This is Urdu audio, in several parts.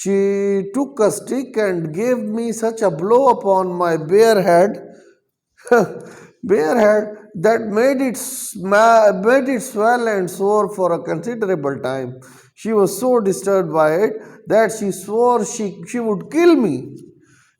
She took a stick and gave me such a blow upon my bare head that made it swell and sore for a considerable time. She was so disturbed by it that she swore she would kill me.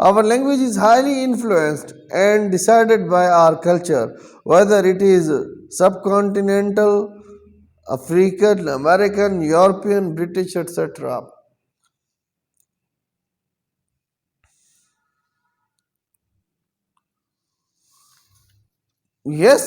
Our language is highly influenced and decided by our culture, whether it is subcontinental, African, American, European, British, etc. Yes,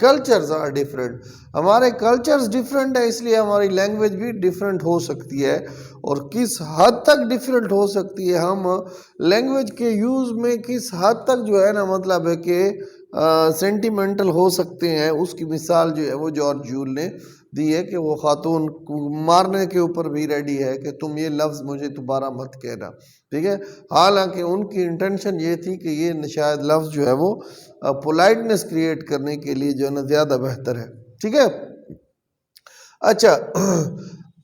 cultures are different, ہمارے کلچرز ڈفرینٹ ہے، اس لیے ہماری لینگویج بھی ڈفرینٹ ہو سکتی ہے. اور کس حد تک ڈفرینٹ ہو سکتی ہے، ہم لینگویج کے یوز میں کس حد تک جو ہے نا مطلب ہے کہ سینٹیمنٹل ہو سکتے ہیں، اس کی مثال جو ہے وہ جارج جول نے دی ہے کہ وہ خاتون کو مارنے کے اوپر بھی ریڈی ہے کہ تم یہ لفظ مجھے دوبارہ مت کہنا، ٹھیک ہے. حالانکہ ان کی انٹینشن یہ تھی کہ یہ شاید لفظ جو ہے وہ پولائٹنس کریٹ کرنے کے لیے جو ہے نا زیادہ بہتر ہے، ٹھیک ہے. اچھا،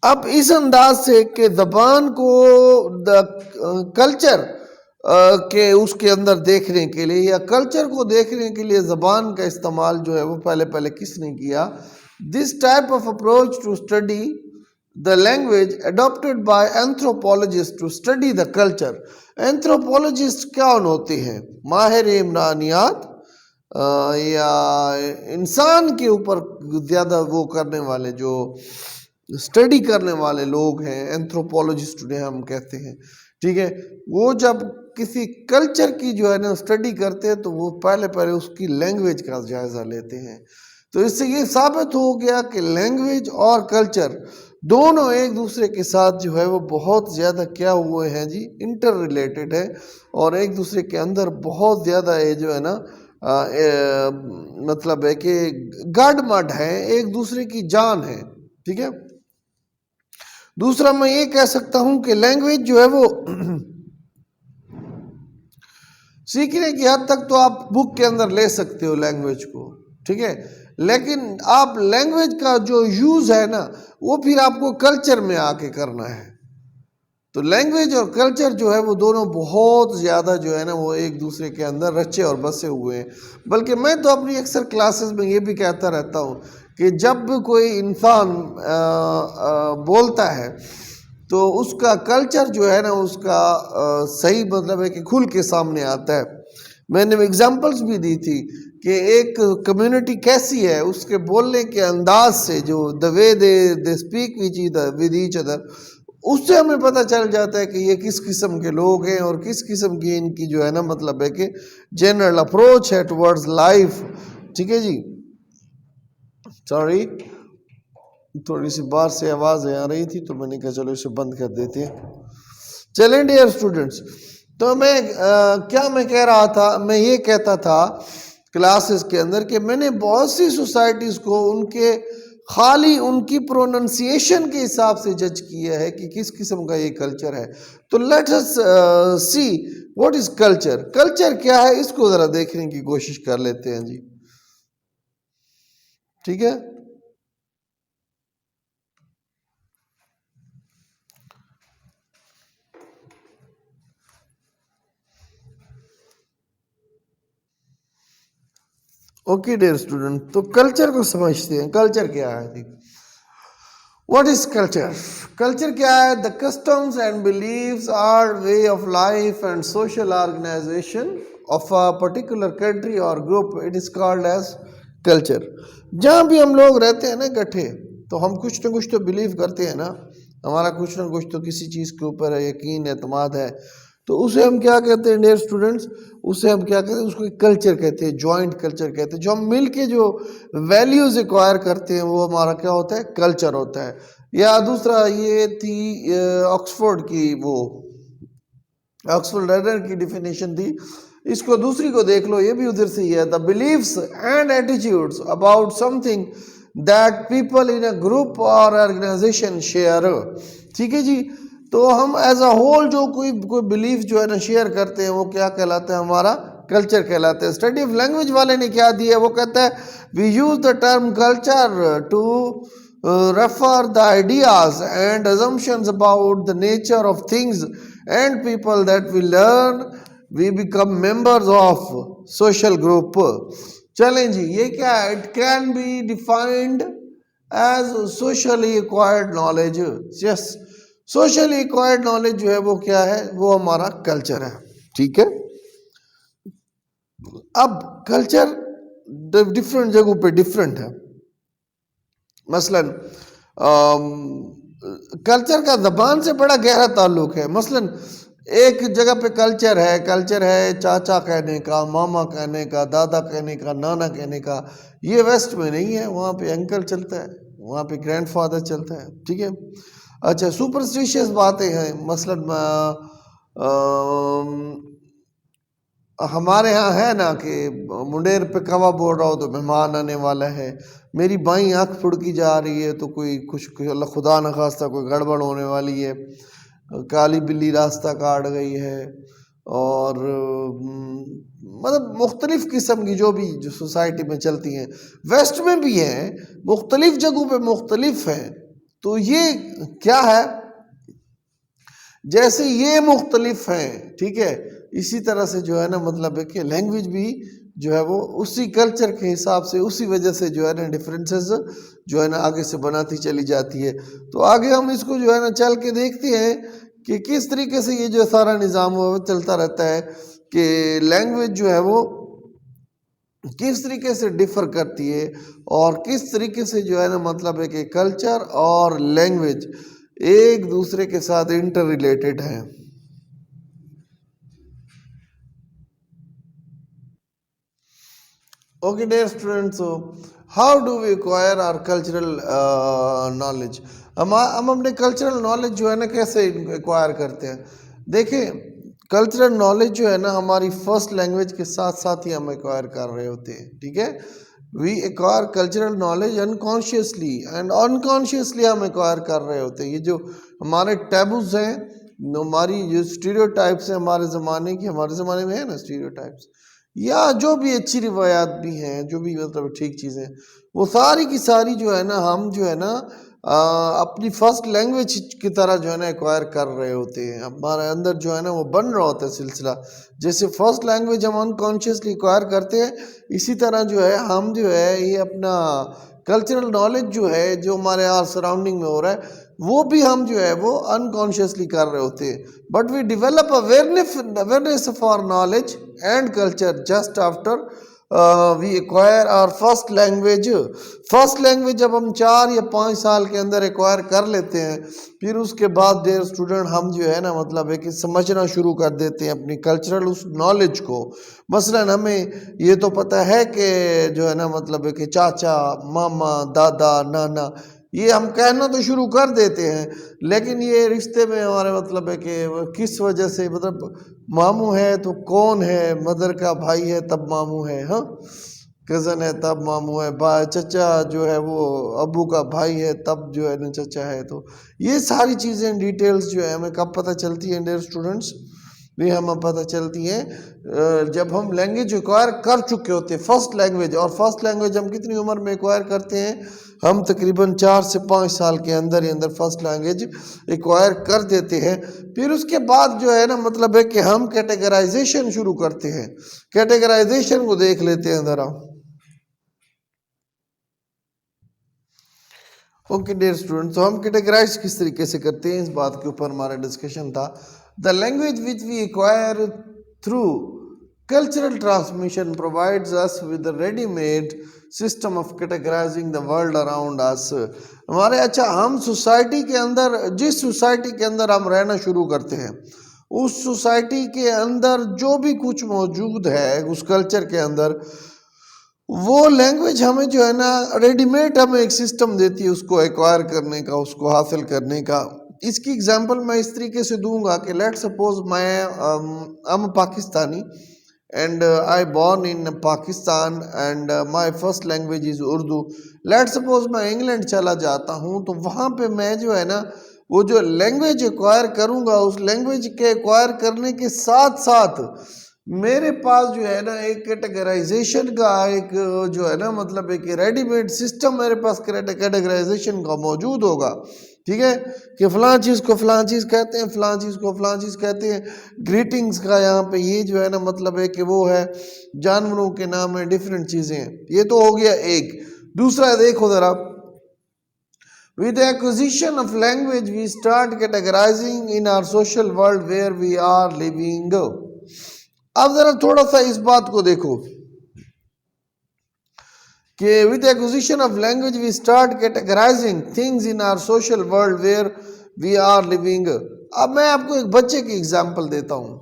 اب اس انداز سے کہ زبان کو کلچر کہ اس کے اندر دیکھنے کے لیے یا کلچر کو دیکھنے کے لیے زبان کا استعمال جو ہے وہ پہلے کس نے کیا. This type of approach to study the language adopted by anthropologists to study the culture. Anthropologists کون ہوتے ہیں؟ ماہر عمرانیات یا انسان کے اوپر زیادہ وہ کرنے والے، جو اسٹڈی کرنے والے لوگ ہیں، اینتھروپولوجسٹ انہیں ہم کہتے ہیں، ٹھیک ہے. وہ جب کسی کلچر کی جو ہے نا اسٹڈی کرتے ہیں تو وہ پہلے اس کی لینگویج کا جائزہ لیتے ہیں. تو اس سے یہ ثابت ہو گیا کہ لینگویج اور کلچر دونوں ایک دوسرے کے ساتھ جو ہے وہ بہت زیادہ کیا ہوئے ہیں جی، انٹر ریلیٹڈ ہے، اور ایک دوسرے کے اندر بہت زیادہ یہ جو ہے نا مطلب ہے کہ گڈ مڈ ہے، ایک دوسرے کی جان ہے، ٹھیک ہے. دوسرا میں یہ کہہ سکتا ہوں کہ لینگویج جو ہے وہ سیکھنے کی حد تک تو آپ بک کے اندر لے سکتے ہو لینگویج کو، ٹھیک ہے، لیکن آپ لینگویج کا جو یوز ہے نا وہ پھر آپ کو کلچر میں آ کے کرنا ہے. تو لینگویج اور کلچر جو ہے وہ دونوں بہت زیادہ جو ہے نا وہ ایک دوسرے کے اندر رچے اور بسے ہوئے ہیں. بلکہ میں تو اپنی اکثر کلاسز میں یہ بھی کہتا رہتا ہوں کہ جب کوئی انسان بولتا ہے تو اس کا کلچر جو ہے نا اس کا صحیح مطلب ہے کہ کھل کے سامنے آتا ہے. میں نے ایگزامپلس بھی دی تھی کہ ایک کمیونٹی کیسی ہے، اس کے بولنے کے انداز سے، جو the way they speak with each other، اس سے ہمیں پتہ چل جاتا ہے کہ یہ کس قسم کے لوگ ہیں اور کس قسم کی ان کی جو ہے نا مطلب ہے کہ جنرل اپروچ ہے ٹورڈز لائف، ٹھیک ہے جی. سوری، تھوڑی سی باہر سے آوازیں آ رہی تھی تو میں نے کہا چلو اسے بند کر دیتے ہیں. چلیں ڈیئر اسٹوڈنٹس، تو میں کیا میں کہہ رہا تھا، میں یہ کہتا تھا کلاسز کے اندر کہ میں نے بہت سی سوسائٹیز کو ان کے خالی ان کی پروننسیشن کے حساب سے جج کیا ہے کہ کس قسم کا یہ کلچر ہے. تو let us see what is culture. Culture کیا ہے اس کو ذرا دیکھنے کی کوشش کر لیتے ہیں جی، ٹھیک ہے. اوکے ڈیئر اسٹوڈنٹ، تو کلچر کو سمجھتے ہیں. کلچر کیا ہے؟ What is culture? کلچر کیا ہے؟ The customs and beliefs or way of life and social organisation of a particular country or group, it is called as culture. جہاں بھی ہم لوگ رہتے ہیں نا اکٹھے، تو ہم کچھ نہ کچھ تو بلیو کرتے ہیں نا، ہمارا کچھ نہ کچھ تو کسی چیز کے اوپر یقین اعتماد ہے. تو اسے ہم کیا کہتے ہیں ڈیئر اسٹوڈنٹس؟ اسے ہم کیا کہتے ہیں؟ اس کو کلچر کہتے ہیں، جوائنٹ کلچر کہتے ہیں. جو ہم مل کے جو ویلیوز ایکوائر کرتے ہیں وہ ہمارا کیا ہوتا ہے؟ کلچر ہوتا ہے. یا دوسرا یہ تھی آکسفورڈ کی، وہ آکسفورڈ لرنر کی ڈیفینیشن تھی، اس کو دوسری کو دیکھ لو، یہ بھی ادھر سے ہی ہے. The beliefs and attitudes about some thing that people in a group اور آرگنائزیشن شیئر، ٹھیک ہے جی. تو ہم ایز اے ہول جو کوئی بلیف جو ہے نا شیئر کرتے ہیں وہ کیا کہلاتا ہے؟ ہمارا کلچر کہلاتا ہے. اسٹڈی آف لینگویج والے نے کیا دیا ہے؟ وہ کہتا ہے we use the term culture to refer the ideas and assumptions about the nature of things and people that we learn, we become members of social group. چلیں جی، یہ کیا ہے؟ It can be defined as socially acquired knowledge. Yes, socially acquired knowledge جو ہے وہ کیا ہے؟ وہ ہمارا کلچر ہے، ٹھیک ہے. اب کلچر ڈفرینٹ جگہوں پہ ڈفرینٹ ہے. مثلاً کلچر کا زبان سے بڑا گہرا تعلق ہے. مثلاً ایک جگہ پہ کلچر ہے چاچا کہنے کا، ماما کہنے کا، دادا کہنے کا، نانا کہنے کا. یہ ویسٹ میں نہیں ہے، وہاں پہ انکل چلتا ہے، وہاں پہ گرینڈ فادر چلتا ہے. ٹھیک ہے. اچھا سپرسٹیشیس باتیں ہیں، مثلاً ہمارے ہاں ہے نا کہ منڈیر پہ کوا بول رہا ہو تو مہمان آنے والا ہے، میری بائیں آنکھ پھڑکی جا رہی ہے تو کوئی کچھ اللہ خدا نخواستہ کوئی گڑبڑ ہونے والی ہے، کالی بلی راستہ کاٹ گئی ہے. اور مطلب مختلف قسم کی جو سوسائٹی میں چلتی ہیں، ویسٹ میں بھی ہیں، مختلف جگہوں پہ مختلف ہیں. تو یہ کیا ہے، جیسے یہ مختلف ہیں، ٹھیک ہے، اسی طرح سے جو ہے نا مطلب ہے کہ لینگویج بھی جو ہے وہ اسی کلچر کے حساب سے، اسی وجہ سے جو ہے نا ڈفرینسز جو ہے نا آگے سے بناتی چلی جاتی ہے. تو آگے ہم اس کو جو ہے نا چل کے دیکھتے ہیں کہ کس طریقے سے یہ جو سارا نظام وہ چلتا رہتا ہے کہ لینگویج جو ہے وہ کس طریقے سے ڈفر کرتی ہے اور کس طریقے سے جو ہے نا مطلب ہے کہ کلچر اور لینگویج ایک دوسرے کے ساتھ انٹر ریلیٹڈ ہیں. Okay, dear students, so how do we acquire our cultural knowledge? ہم اپنے کلچرل نالج جو ہے نا کیسے ایکوائر کرتے ہیں؟ دیکھیں کلچرل نالج جو ہے نا ہماری فرسٹ لینگویج کے ساتھ ساتھ ہی ہم ایکوائر کر رہے ہوتے ہیں. ٹھیک ہے. We acquire cultural knowledge unconsciously and unconsciously ہم ایکوائر کر رہے ہوتے ہیں. یہ جو ہمارے ٹیبوز ہیں، ہماری جو اسٹیریوٹائپس ہیں ہمارے زمانے کی، ہمارے زمانے میں ہے نا اسٹیریوٹائپس، یا جو بھی اچھی روایات بھی ہیں، جو بھی مطلب ٹھیک چیزیں، وہ ساری کی ساری جو ہے نا ہم جو ہے نا اپنی فرسٹ لینگویج کی طرح جو ہے نا ایکوائر کر رہے ہوتے ہیں. ہمارے اندر جو ہے نا وہ بن رہا ہوتا ہے سلسلہ. جیسے فرسٹ لینگویج ہم انکانشیسلی ایکوائر کرتے ہیں، اسی طرح جو ہے ہم جو ہے یہ اپنا کلچرل نالج جو ہے جو ہمارے سراؤنڈنگ میں ہو رہا ہے وہ بھی ہم جو ہے وہ انکانشیسلی کر رہے ہوتے ہیں. But we develop awareness of our knowledge and culture just after we acquire our first language. First language جب ہم 4 یا 5 سال کے اندر ایکوائر کر لیتے ہیں، پھر اس کے بعد ڈیئر اسٹوڈنٹ ہم جو ہے نا مطلب ہے کہ سمجھنا شروع کر دیتے ہیں اپنی کلچرل اس نالج کو. مثلاً ہمیں یہ تو پتہ ہے کہ جو ہے نا مطلب ہے کہ چاچا، ماما، دادا، نانا، یہ ہم کہنا تو شروع کر دیتے ہیں، لیکن یہ رشتے میں ہمارے مطلب ہے کہ کس وجہ سے، مطلب ماموں ہے تو کون ہے، مدر کا بھائی ہے تب ماموں ہے، ہاں کزن ہے تب ماموں ہے، چچا جو ہے وہ ابو کا بھائی ہے تب جو ہے نا چچا ہے. تو یہ ساری چیزیں ڈیٹیلز جو ہے ہمیں کب پتہ چلتی ہیں ڈیئر اسٹوڈنٹس؟ بھی ہمیں پتہ چلتی ہیں جب ہم لینگویج ایکوائر کر چکے ہوتے ہیں فرسٹ لینگویج. اور فرسٹ لینگویج ہم کتنی عمر میں ایکوائر کرتے ہیں؟ ہم تقریباً 4 سے 5 سال کے اندر ہی اندر فرسٹ لینگویج ایکوائر کر دیتے ہیں. پھر اس کے بعد جو ہے نا مطلب ہے کہ ہم کیٹیگرائزیشن شروع کرتے ہیں. کیٹیگرائزیشن کو دیکھ لیتے ہیں ذرا. اوکے ڈیئر اسٹوڈنٹ، تو ہم کیٹیگرائز کس طریقے سے کرتے ہیں، اس بات کے اوپر ہمارا ڈسکشن تھا. The language which we acquire through cultural transmission provides us with a ready-made system of categorizing the world around us. ہمارے اچھا ہم سوسائٹی کے اندر، جس سوسائٹی کے اندر ہم رہنا شروع کرتے ہیں، اس سوسائٹی کے اندر جو بھی کچھ موجود ہے اس کلچر کے اندر، وہ لینگویج ہمیں جو ہے نا ریڈی میڈ ہمیں ایک سسٹم دیتی ہے اس کو ایکوائر کرنے کا، اس کو حاصل کرنے کا. اس کی اگزامپل میں اس طریقے سے دوں گا کہ لیٹ سپوز میں am Pakistani and I born in Pakistan and my first language is Urdu. Let's suppose میں انگلینڈ چلا جاتا ہوں تو وہاں پہ میں جو ہے نا وہ جو لینگویج ایکوائر کروں گا، اس لینگویج کے ایکوائر کرنے کے ساتھ ساتھ میرے پاس جو ہے نا ایک کیٹیگرائزیشن کا ایک جو ہے نا مطلب ایک ریڈی میڈ سسٹم میرے پاس کیٹیگرائزیشن کا موجود ہوگا. ٹھیک ہے کہ فلاں چیز کو فلاں چیز کہتے ہیں، فلاں چیز کو فلاں چیز کہتے ہیں. گریٹنگز کا یہاں پہ یہ جو ہے نا مطلب ہے کہ وہ ہے، جانوروں کے نام ہے، ڈیفرنٹ چیزیں ہیں. یہ تو ہو گیا ایک. دوسرا دیکھو ذرا، with the acquisition of language we start categorizing in our social world where we are living. اب ذرا تھوڑا سا اس بات کو دیکھو کہ with the acquisition of language we start categorizing things in our social world where we are living. اب میں آپ کو ایک بچے کی اگزامپل دیتا ہوں.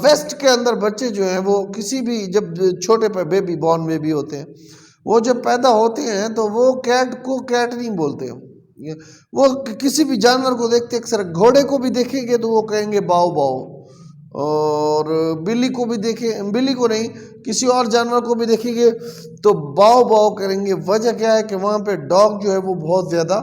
ویسٹ کے اندر بچے جو ہیں وہ کسی بھی جب چھوٹے پہ بیبی بورن بیبی ہوتے ہیں وہ جب پیدا ہوتے ہیں تو وہ کیٹ کو کیٹ نہیں بولتے ہیں. وہ کسی بھی جانور کو دیکھتے اکثر گھوڑے کو بھی دیکھیں گے تو وہ کہیں گے باؤ باؤ, اور بلی کو بھی دیکھیں, بلی کو نہیں کسی اور جانور کو بھی دیکھیں گے تو باؤ باؤ کریں گے. وجہ کیا ہے کہ وہاں پہ ڈاگ جو ہے وہ بہت زیادہ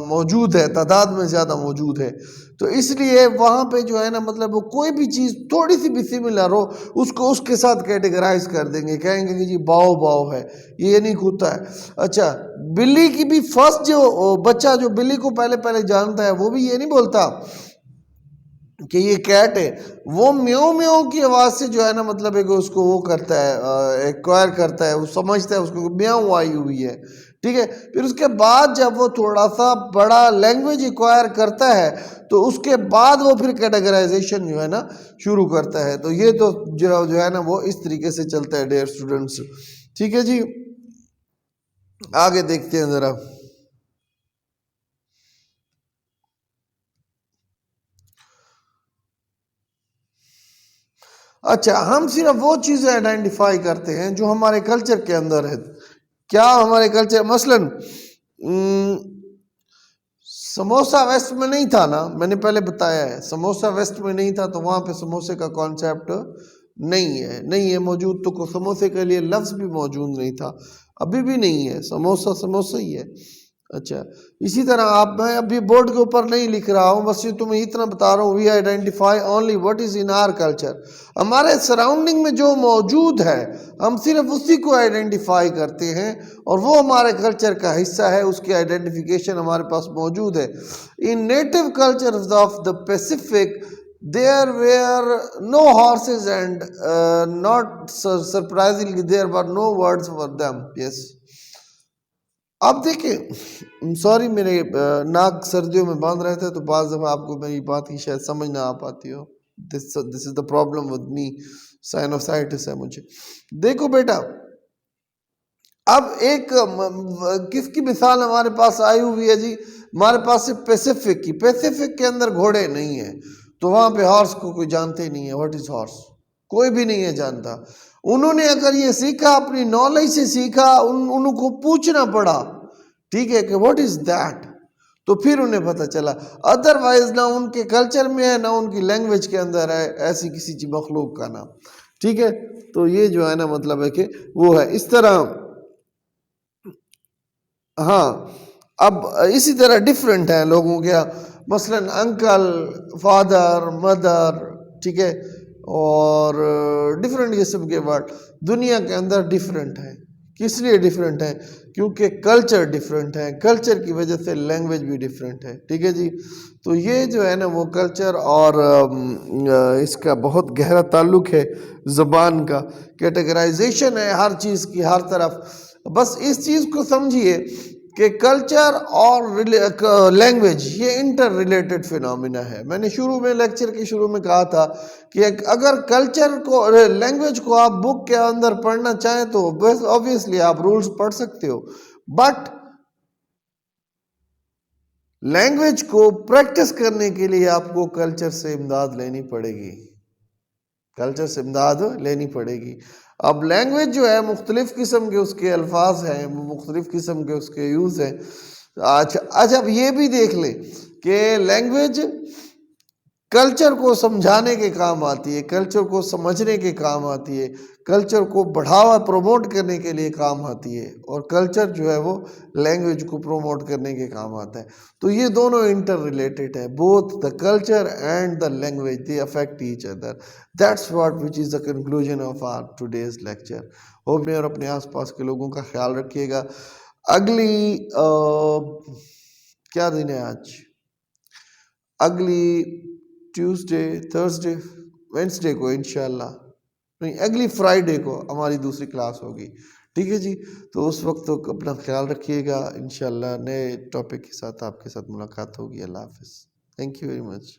موجود ہے, تعداد میں زیادہ موجود ہے. تو اس لیے وہاں پہ جو ہے نا مطلب وہ کوئی بھی چیز تھوڑی سی بھی سملر ہو اس کو اس کے ساتھ کیٹیگرائز کر دیں گے, کہیں گے کہ جی باؤ باؤ ہے, یہ نہیں کودتا ہے. اچھا بلی کی بھی فرسٹ جو بچہ جو بلی کو پہلے جانتا ہے وہ بھی یہ نہیں بولتا کہ یہ کیٹ ہے, وہ میو میو کی آواز سے جو ہے نا مطلب ہے کہ اس کو وہ کرتا ہے, ایکوائر کرتا ہے, وہ سمجھتا ہے اس کو میاؤں آئی ہوئی ہے. ٹھیک ہے, پھر اس کے بعد جب وہ تھوڑا سا بڑا لینگویج ایکوائر کرتا ہے تو اس کے بعد وہ پھر کیٹیگرائزیشن جو ہے نا شروع کرتا ہے. تو یہ تو جو ہے نا وہ اس طریقے سے چلتا ہے ڈیئر اسٹوڈنٹس. ٹھیک ہے جی, آگے دیکھتے ہیں ذرا. اچھا ہم صرف وہ چیزیں آئیڈینٹیفائی کرتے ہیں جو ہمارے کلچر کے اندر ہے. کیا ہمارے کلچر, مثلاً سموسہ ویسٹ میں نہیں تھا نا, میں نے پہلے بتایا ہے سموسہ ویسٹ میں نہیں تھا تو وہاں پہ سموسے کا کانسیپٹ نہیں ہے موجود. تو سموسے کے لیے لفظ بھی موجود نہیں تھا, ابھی بھی نہیں ہے, سموسہ ہی ہے. اچھا اسی طرح میں ابھی بورڈ کے اوپر نہیں لکھ رہا ہوں, بس یہ تمہیں اتنا بتا رہا ہوں, we identify only what is in our culture. ہمارے سراؤنڈنگ میں جو موجود ہے ہم صرف اسی کو آئیڈینٹیفائی کرتے ہیں اور وہ ہمارے کلچر کا حصہ ہے, اس کی آئیڈینٹیفیکیشن ہمارے پاس موجود ہے. In native cultures of the Pacific there were no horses and not surprisingly there were no words for them. Yes. اب دیکھیں سوری میرے ناک سردیوں میں باندھ رہتے تو بعض دفعہ آپ کو میری بات کی شاید سمجھ نہ آ پاتی ہو. This is the problem with me, sinusitis ہے مجھے. دیکھو بیٹا اب ایک کس کی مثال ہمارے پاس آئی ہوئی ہے جی, ہمارے پاس پیسیفک کی. پیسیفک کے اندر گھوڑے نہیں ہیں تو وہاں پہ ہارس کو کوئی جانتے ہی نہیں ہے. واٹ از ہارس, کوئی بھی نہیں ہے جانتا. انہوں نے اگر یہ سیکھا اپنی نالج سے سیکھا, انہوں کو پوچھنا پڑا, ٹھیک ہے, کہ واٹ از دیٹ, تو پھر انہیں پتہ چلا. ادروائز نہ ان کے کلچر میں ہے نہ ان کی لینگویج کے اندر ہے ایسی کسی چیز مخلوق کا نام. ٹھیک ہے, تو یہ جو ہے نا مطلب ہے کہ وہ ہے اس طرح. ہاں اب اسی طرح ڈیفرنٹ ہیں لوگوں کے, مثلاً انکل, فادر, مدر, ٹھیک ہے, اور ڈیفرنٹ قسم کے ورڈ دنیا کے اندر ڈیفرنٹ ہیں. کس لیے ڈیفرنٹ ہیں؟ کیونکہ کلچر ڈیفرنٹ ہے, کلچر کی وجہ سے لینگویج بھی ڈیفرنٹ ہے. ٹھیک ہے جی, تو یہ جو ہے نا وہ کلچر اور اس کا بہت گہرا تعلق ہے زبان کا. کیٹیگرائزیشن ہے ہر چیز کی ہر طرف. بس اس چیز کو سمجھیے کہ کلچر اور لینگویج یہ انٹر ریلیٹڈ فینومینا ہے. میں نے لیکچر کے شروع میں کہا تھا کہ اگر کلچر کو, لینگویج کو آپ بک کے اندر پڑھنا چاہیں تو obviously آپ رولز پڑھ سکتے ہو, بٹ لینگویج کو پریکٹس کرنے کے لیے آپ کو کلچر سے امداد لینی پڑے گی, کلچر سے امداد لینی پڑے گی. اب لینگویج جو ہے مختلف قسم کے اس کے الفاظ ہیں, مختلف قسم کے اس کے یوز ہیں. اچھا اب یہ بھی دیکھ لیں کہ لینگویج کلچر کو سمجھانے کے کام آتی ہے, کلچر کو سمجھنے کے کام آتی ہے, کلچر کو بڑھاوا پروموٹ کرنے کے لیے کام آتی ہے, اور کلچر جو ہے وہ لینگویج کو پروموٹ کرنے کے کام آتا ہے. تو یہ دونوں انٹر ریلیٹڈ ہے, both the culture and the language they affect each other. That's what which is the conclusion of our today's lecture. Hope میں اور اپنے آس پاس کے لوگوں کا خیال رکھیے گا. اگلی کیا دن ہے آج, اگلی ٹیوزڈے, تھرسڈے, وینسڈے کو انشاءاللہ نہیں, اگلی فرائیڈے کو ہماری دوسری کلاس ہوگی. ٹھیک ہے جی, تو اس وقت تو اپنا خیال رکھیے گا. انشاءاللہ نئے ٹاپک کے ساتھ آپ کے ساتھ ملاقات ہوگی. اللہ حافظ. Thank you very much.